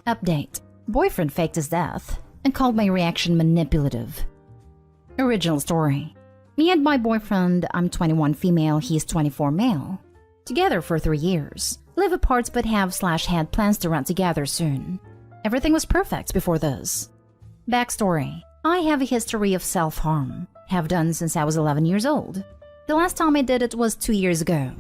Update. Boyfriend faked his death and called my reaction manipulative. Original story. Me and my boyfriend, I'm 21 female, he's 24 male. Together for 3 years. Live apart but have/had plans to rent together soon. Everything was perfect before this. Backstory. I have a history of self-harm. Have done since I was 11 years old. The last time I did it was 2 years ago.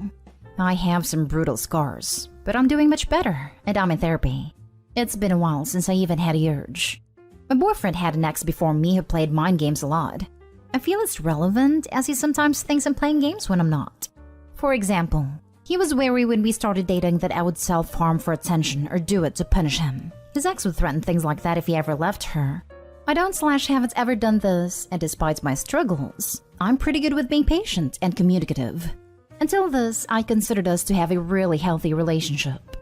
I have some brutal scars, but I'm doing much better and I'm in therapy. It's been a while since I even had a urge. My boyfriend had an ex before me who played mind games a lot. I feel it's relevant as he sometimes thinks I'm playing games when I'm not. For example, he was wary when we started dating that I would self-harm for attention or do it to punish him. His ex would threaten things like that if he ever left her. I don't/haven't ever done this, and despite my struggles, I'm pretty good with being patient and communicative. Until this, I considered us to have a really healthy relationship.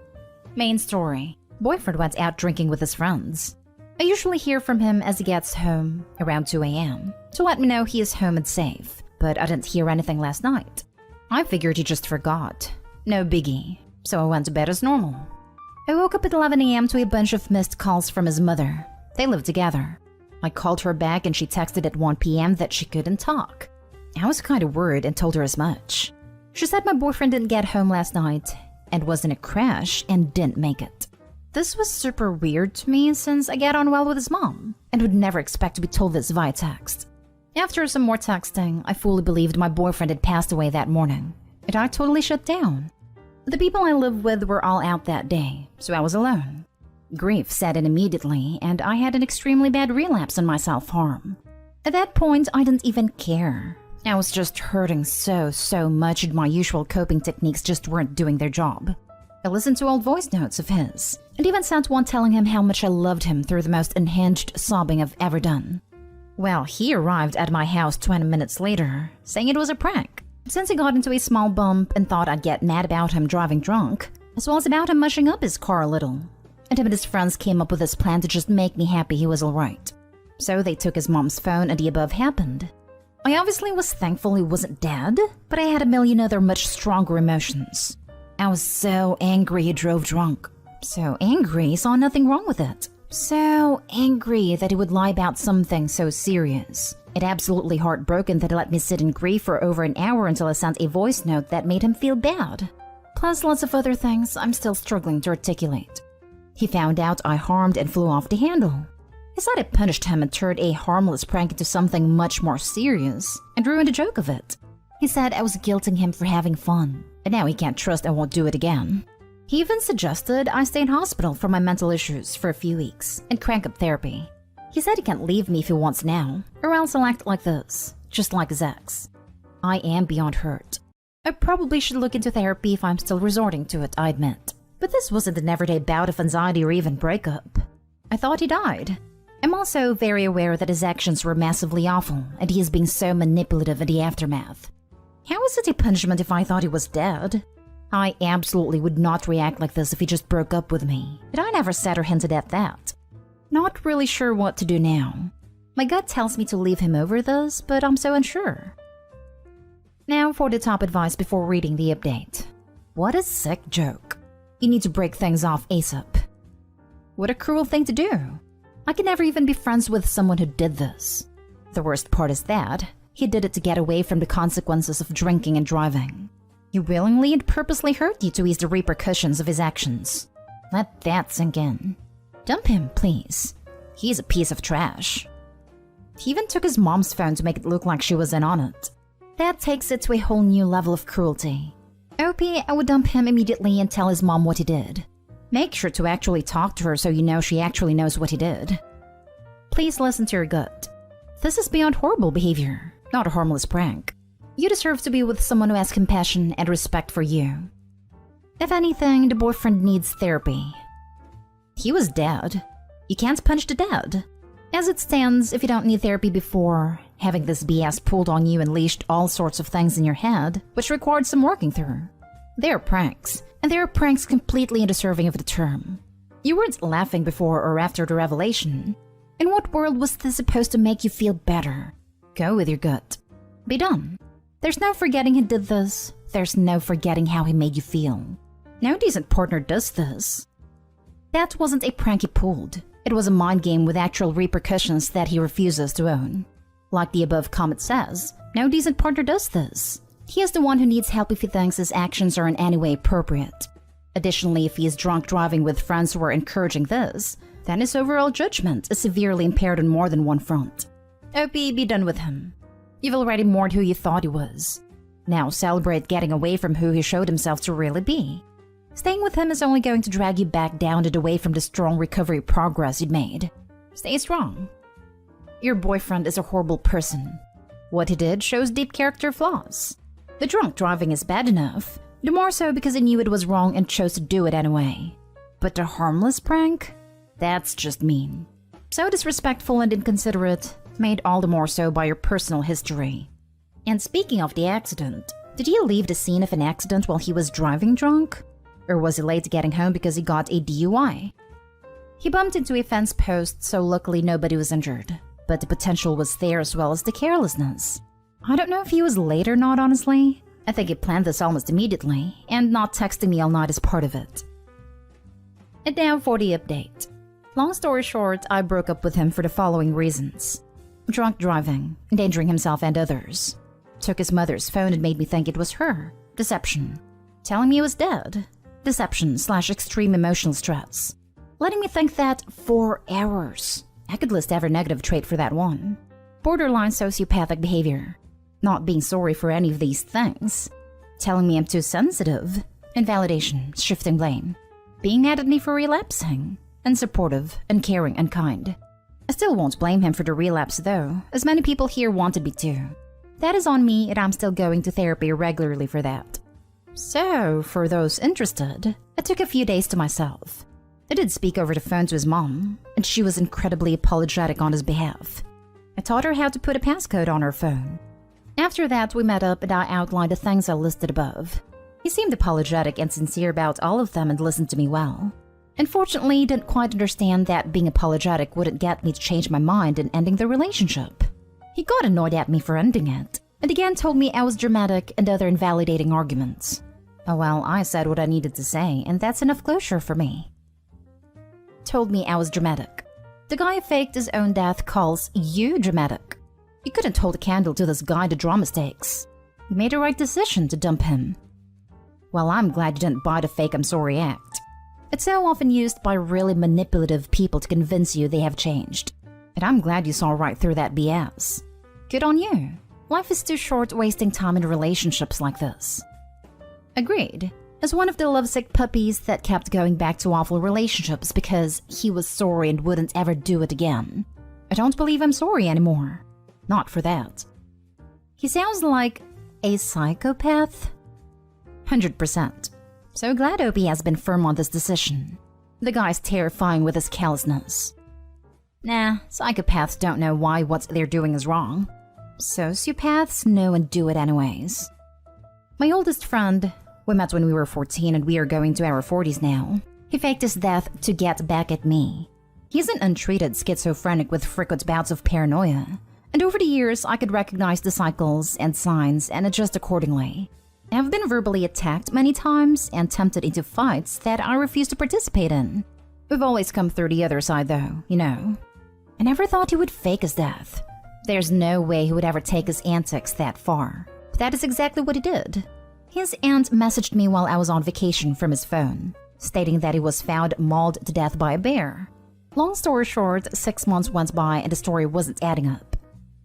Main story. Boyfriend went out drinking with his friends. I usually hear from him as he gets home, around 2 a.m., to let me know he is home and safe, but I didn't hear anything last night. I figured he just forgot. No biggie, so I went to bed as normal. I woke up at 11 a.m. to a bunch of missed calls from his mother. They live together. I called her back and she texted at 1 p.m. that she couldn't talk. I was kind of worried and told her as much. She said my boyfriend didn't get home last night and was in a crash and didn't make it. This was super weird to me since I get on well with his mom and would never expect to be told this via text. After some more texting, I fully believed my boyfriend had passed away that morning, and I totally shut down. The people I lived with were all out that day, so I was alone. Grief set in immediately, and I had an extremely bad relapse on my self-harm. At that point, I didn't even care. I was just hurting so much and my usual coping techniques just weren't doing their job. I listened to old voice notes of his, and even sent one telling him how much I loved him through the most unhinged sobbing I've ever done. Well, he arrived at my house 20 minutes later, saying it was a prank, since he got into a small bump and thought I'd get mad about him driving drunk, as well as about him mushing up his car a little. And him and his friends came up with this plan to just make me happy he was alright. So they took his mom's phone and the above happened. I obviously was thankful he wasn't dead, but I had a million other much stronger emotions. I was so angry he drove drunk. So angry he saw nothing wrong with it. So angry that he would lie about something so serious. And absolutely heartbroken that he let me sit in grief for over an hour until I sent a voice note that made him feel bad. Plus lots of other things I'm still struggling to articulate. He found out I harmed and flew off the handle. He said I punished him and turned a harmless prank into something much more serious and ruined the joke of it. He said I was guilting him for having fun, and now he can't trust I won't do it again. He even suggested I stay in hospital for my mental issues for a few weeks and crank up therapy. He said he can't leave me if he wants now, or else I'll act like this, just like his ex. I am beyond hurt. I probably should look into therapy if I'm still resorting to it, I admit. But this wasn't an everyday bout of anxiety or even breakup. I thought he died. I'm also very aware that his actions were massively awful and he is being so manipulative in the aftermath. How is it a punishment if I thought he was dead? I absolutely would not react like this if he just broke up with me, but I never said or hinted at that. Not really sure what to do now. My gut tells me to leave him over this, but I'm so unsure. Now for the top advice before reading the update. What a sick joke. You need to break things off ASAP. What a cruel thing to do. I could never even be friends with someone who did this. The worst part is that he did it to get away from the consequences of drinking and driving. He willingly and purposely hurt you to ease the repercussions of his actions. Let that sink in. Dump him, please. He's a piece of trash. He even took his mom's phone to make it look like she was in on it. That takes it to a whole new level of cruelty. OP, I would dump him immediately and tell his mom what he did. Make sure to actually talk to her so you know she actually knows what he did. Please listen to your gut. This is beyond horrible behavior, not a harmless prank. You deserve to be with someone who has compassion and respect for you. If anything, the boyfriend needs therapy. He was dead. You can't punish the dead. As it stands, if you don't need therapy before, having this BS pulled on you unleashed all sorts of things in your head, which required some working through. They are pranks, and they are pranks completely undeserving of the term. You weren't laughing before or after the revelation. In what world was this supposed to make you feel better? Go with your gut. Be done. There's no forgetting he did this. There's no forgetting how he made you feel. No decent partner does this. That wasn't a prank he pulled. It was a mind game with actual repercussions that he refuses to own. Like the above comment says, no decent partner does this. He is the one who needs help if he thinks his actions are in any way appropriate. Additionally, if he is drunk driving with friends who are encouraging this, then his overall judgment is severely impaired on more than one front. OP, be done with him. You've already mourned who you thought he was. Now celebrate getting away from who he showed himself to really be. Staying with him is only going to drag you back down and away from the strong recovery progress you'd made. Stay strong. Your boyfriend is a horrible person. What he did shows deep character flaws. The drunk driving is bad enough, the more so because he knew it was wrong and chose to do it anyway. But the harmless prank? That's just mean. So disrespectful and inconsiderate, made all the more so by your personal history. And speaking of the accident, did he leave the scene of an accident while he was driving drunk? Or was he late getting home because he got a DUI? He bumped into a fence post, so luckily nobody was injured. But the potential was there as well as the carelessness. I don't know if he was late or not, honestly. I think he planned this almost immediately, and not texting me all night is part of it. And now for the update. Long story short, I broke up with him for the following reasons. Drunk driving, endangering himself and others. Took his mother's phone and made me think it was her. Deception. Telling me he was dead. Deception/extreme emotional stress. Letting me think that for hours. I could list every negative trait for that one. Borderline sociopathic behavior. Not being sorry for any of these things. Telling me I'm too sensitive. Invalidation, shifting blame. Being mad at me for relapsing. Unsupportive, uncaring, unkind. I still won't blame him for the relapse though, as many people here wanted me to. That is on me and I'm still going to therapy regularly for that. So, for those interested, I took a few days to myself. I did speak over the phone to his mom, and she was incredibly apologetic on his behalf. I taught her how to put a passcode on her phone. After that, we met up and I outlined the things I listed above. He seemed apologetic and sincere about all of them and listened to me well. Unfortunately, he didn't quite understand that being apologetic wouldn't get me to change my mind in ending the relationship. He got annoyed at me for ending it, and again told me I was dramatic and other invalidating arguments. Oh well, I said what I needed to say, and that's enough closure for me. Told me I was dramatic. The guy who faked his own death calls you dramatic. You couldn't hold a candle to this guy to draw mistakes. You made the right decision to dump him. Well, I'm glad you didn't buy the fake I'm sorry act. It's so often used by really manipulative people to convince you they have changed. And I'm glad you saw right through that BS. Good on you. Life is too short wasting time in relationships like this. Agreed. As one of the lovesick puppies that kept going back to awful relationships because he was sorry and wouldn't ever do it again. I don't believe I'm sorry anymore. Not for that. He sounds like a psychopath. 100%. So glad Opie has been firm on this decision. The guy's terrifying with his callousness. Nah, psychopaths don't know why what they're doing is wrong. Sociopaths know and do it anyways. My oldest friend, we met when we were 14 and we are going to our 40s now. He faked his death to get back at me. He's an untreated schizophrenic with frequent bouts of paranoia. And over the years, I could recognize the cycles and signs and adjust accordingly. I've been verbally attacked many times and tempted into fights that I refuse to participate in. We've always come through the other side though, you know. I never thought he would fake his death. There's no way he would ever take his antics that far. But that is exactly what he did. His aunt messaged me while I was on vacation from his phone, stating that he was found mauled to death by a bear. Long story short, 6 months went by and the story wasn't adding up.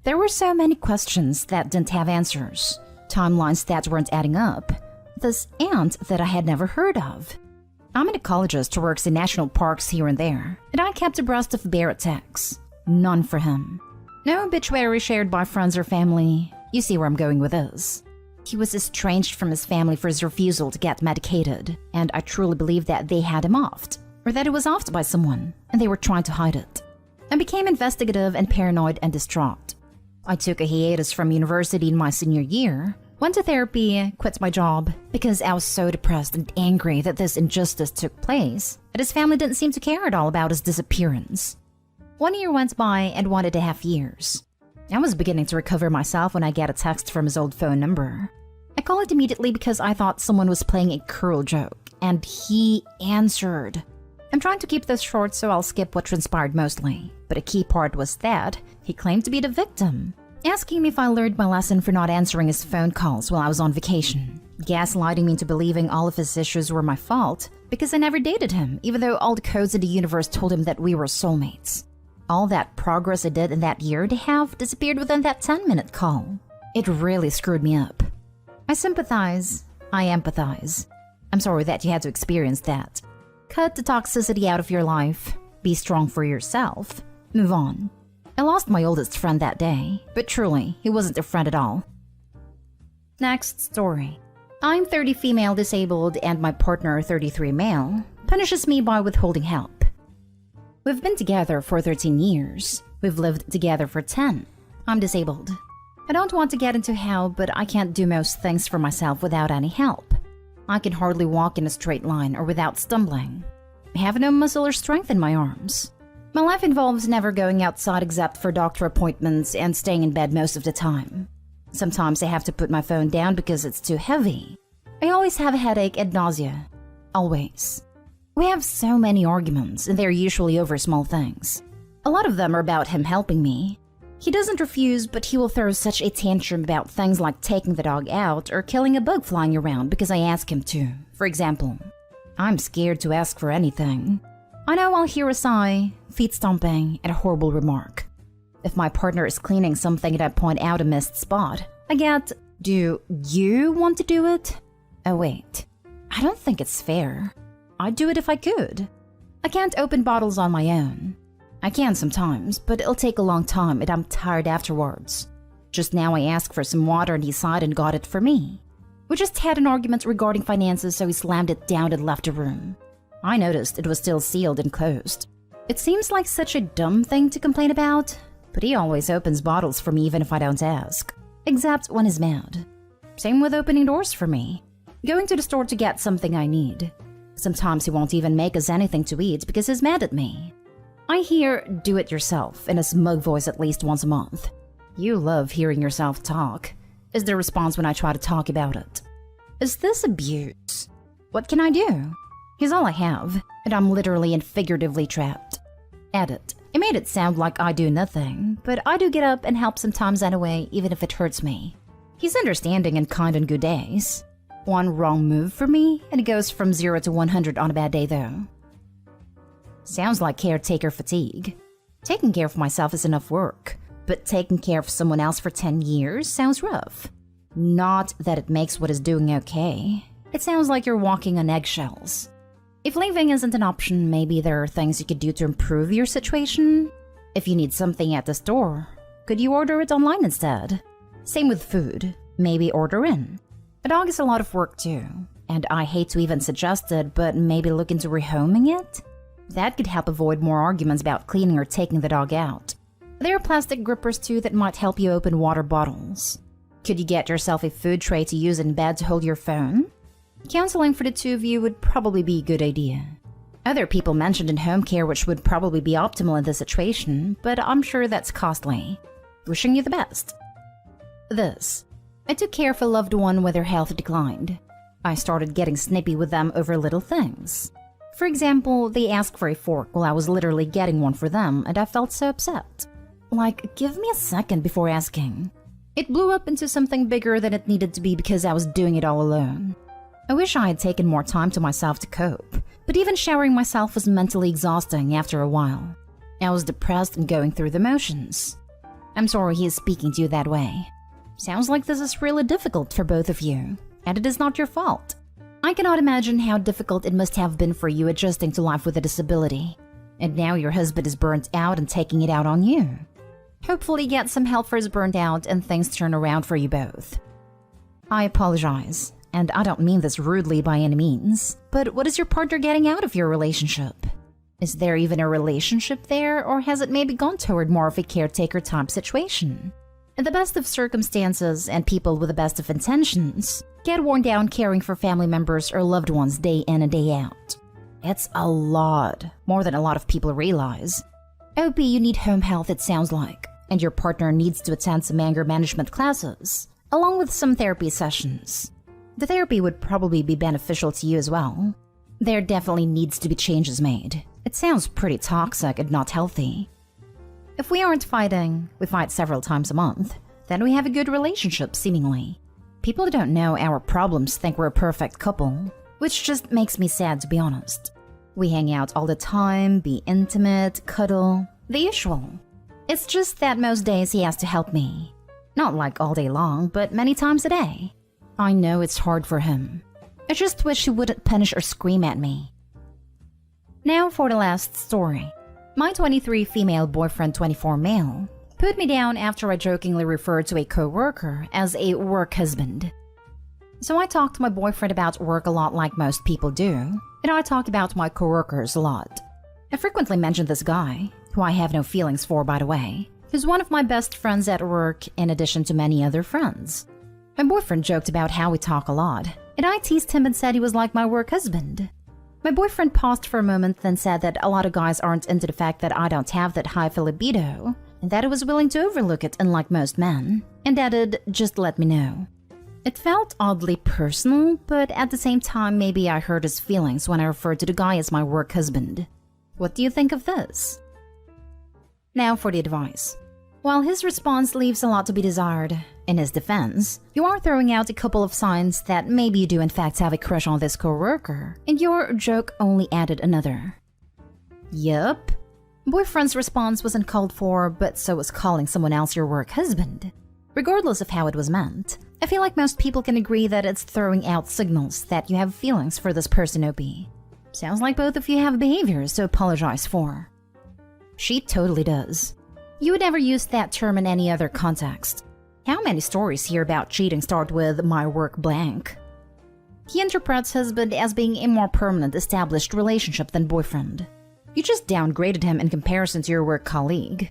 There were so many questions that didn't have answers. Timelines that weren't adding up. This aunt that I had never heard of. I'm an ecologist who works in national parks here and there, and I kept abreast of bear attacks. None for him. No obituary shared by friends or family. You see where I'm going with this. He was estranged from his family for his refusal to get medicated, and I truly believe that they had him offed, or that it was offed by someone, and they were trying to hide it. I became investigative and paranoid and distraught. I took a hiatus from university in my senior year, went to therapy, quit my job, because I was so depressed and angry that this injustice took place, that his family didn't seem to care at all about his disappearance. 1 year went by and 1.5 years. I was beginning to recover myself when I get a text from his old phone number. I called it immediately because I thought someone was playing a cruel joke, and he answered. I'm trying to keep this short, so I'll skip what transpired mostly. But a key part was that he claimed to be the victim, asking me if I learned my lesson for not answering his phone calls while I was on vacation, gaslighting me into believing all of his issues were my fault because I never dated him, even though all the codes in the universe told him that we were soulmates. All that progress I did in that year and a half disappeared within that 10-minute call. It really screwed me up. I sympathize. I empathize. I'm sorry that you had to experience that. Cut the toxicity out of your life. Be strong for yourself. Move on. I lost my oldest friend that day, but truly, he wasn't a friend at all. Next story. I'm 30 female disabled and my partner, 33 male, punishes me by withholding help. We've been together for 13 years. We've lived together for 10. I'm disabled. I don't want to get into how, but I can't do most things for myself without any help. I can hardly walk in a straight line or without stumbling. I have no muscle or strength in my arms. My life involves never going outside except for doctor appointments and staying in bed most of the time. Sometimes I have to put my phone down because it's too heavy. I always have a headache and nausea. Always. We have so many arguments, and they're usually over small things. A lot of them are about him helping me. He doesn't refuse, but he will throw such a tantrum about things like taking the dog out or killing a bug flying around because I ask him to. For example, I'm scared to ask for anything. I know I'll hear a sigh, feet stomping, and a horrible remark. If my partner is cleaning something and I point out a missed spot, I get, "Do you want to do it?" Oh wait, I don't think it's fair. I'd do it if I could. I can't open bottles on my own. I can sometimes, but it'll take a long time and I'm tired afterwards. Just now I asked for some water and he sighed and got it for me. We just had an argument regarding finances, so he slammed it down and left the room. I noticed it was still sealed and closed. It seems like such a dumb thing to complain about, but he always opens bottles for me even if I don't ask. Except when he's mad. Same with opening doors for me. Going to the store to get something I need. Sometimes he won't even make us anything to eat because he's mad at me. I hear "do it yourself" in a smug voice at least once a month. You love hearing yourself talk, is the response when I try to talk about it. Is this abuse? What can I do? He's all I have, and I'm literally and figuratively trapped. Edit. I made it sound like I do nothing, but I do get up and help sometimes anyway, even if it hurts me. He's understanding and kind on good days. One wrong move for me, and it goes from 0 to 100 on a bad day though. Sounds like caretaker fatigue. Taking care of myself is enough work, but taking care of someone else for 10 years sounds rough. Not that it makes what is doing okay. It sounds like you're walking on eggshells. If leaving isn't an option, maybe there are things you could do to improve your situation. If you need something at the store, could you order it online instead? Same with food. Maybe order in. A dog is a lot of work too, and I hate to even suggest it, but maybe look into rehoming it? That could help avoid more arguments about cleaning or taking the dog out. There are plastic grippers too that might help you open water bottles. Could you get yourself a food tray to use in bed to hold your phone? Counseling for the two of you would probably be a good idea. Other people mentioned in home care, which would probably be optimal in this situation, but I'm sure that's costly. Wishing you the best. This. I took care of a loved one when their health declined. I started getting snippy with them over little things. For example, they asked for a fork while I was literally getting one for them, and I felt so upset. Like, give me a second before asking. It blew up into something bigger than it needed to be because I was doing it all alone. I wish I had taken more time to myself to cope, but even showering myself was mentally exhausting after a while. I was depressed and going through the motions. I'm sorry he is speaking to you that way. Sounds like this is really difficult for both of you, and it is not your fault. I cannot imagine how difficult it must have been for you adjusting to life with a disability. And now your husband is burnt out and taking it out on you. Hopefully get some help for his burnt out and things turn around for you both. I apologize, and I don't mean this rudely by any means, but what is your partner getting out of your relationship? Is there even a relationship there, or has it maybe gone toward more of a caretaker type situation? In the best of circumstances and people with the best of intentions get worn down caring for family members or loved ones day in and day out. It's a lot, more than a lot of people realize. OP, you need home health, it sounds like, and your partner needs to attend some anger management classes, along with some therapy sessions. The therapy would probably be beneficial to you as well. There definitely needs to be changes made. It sounds pretty toxic and not healthy. If we aren't fighting, we fight several times a month, then we have a good relationship, seemingly. People who don't know our problems think we're a perfect couple, which just makes me sad, to be honest. We hang out all the time, be intimate, cuddle, the usual. It's just that most days he has to help me. Not like all day long, but many times a day. I know it's hard for him. I just wish he wouldn't punish or scream at me. Now for the last story. My 23 female boyfriend, 24 male, put me down after I jokingly referred to a co-worker as a work husband. So I talked to my boyfriend about work a lot like most people do, and I talked about my co-workers a lot. I frequently mentioned this guy, who I have no feelings for by the way, who's one of my best friends at work in addition to many other friends. My boyfriend joked about how we talk a lot, and I teased him and said he was like my work husband. My boyfriend paused for a moment, then said that a lot of guys aren't into the fact that I don't have that high of a libido, and that I was willing to overlook it unlike most men, and added, just let me know. It felt oddly personal, but at the same time maybe I hurt his feelings when I referred to the guy as my work husband. What do you think of this? Now for the advice. While his response leaves a lot to be desired, in his defense, you are throwing out a couple of signs that maybe you do in fact have a crush on this co-worker, and your joke only added another. Yup. Boyfriend's response wasn't called for, but so was calling someone else your work husband. Regardless of how it was meant, I feel like most people can agree that it's throwing out signals that you have feelings for this person, OP. Sounds like both of you have behaviors to apologize for. She totally does. You would never use that term in any other context. How many stories here about cheating start with my work blank? He interprets husband as being a more permanent, established relationship than boyfriend. You just downgraded him in comparison to your work colleague.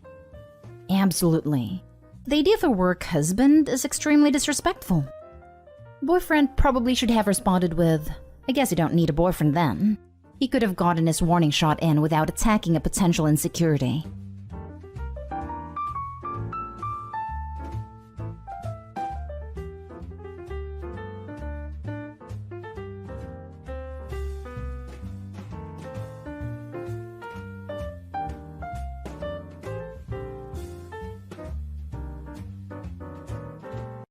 Absolutely. The idea of a work husband is extremely disrespectful. Boyfriend probably should have responded with, I guess you don't need a boyfriend then. He could have gotten his warning shot in without attacking a potential insecurity.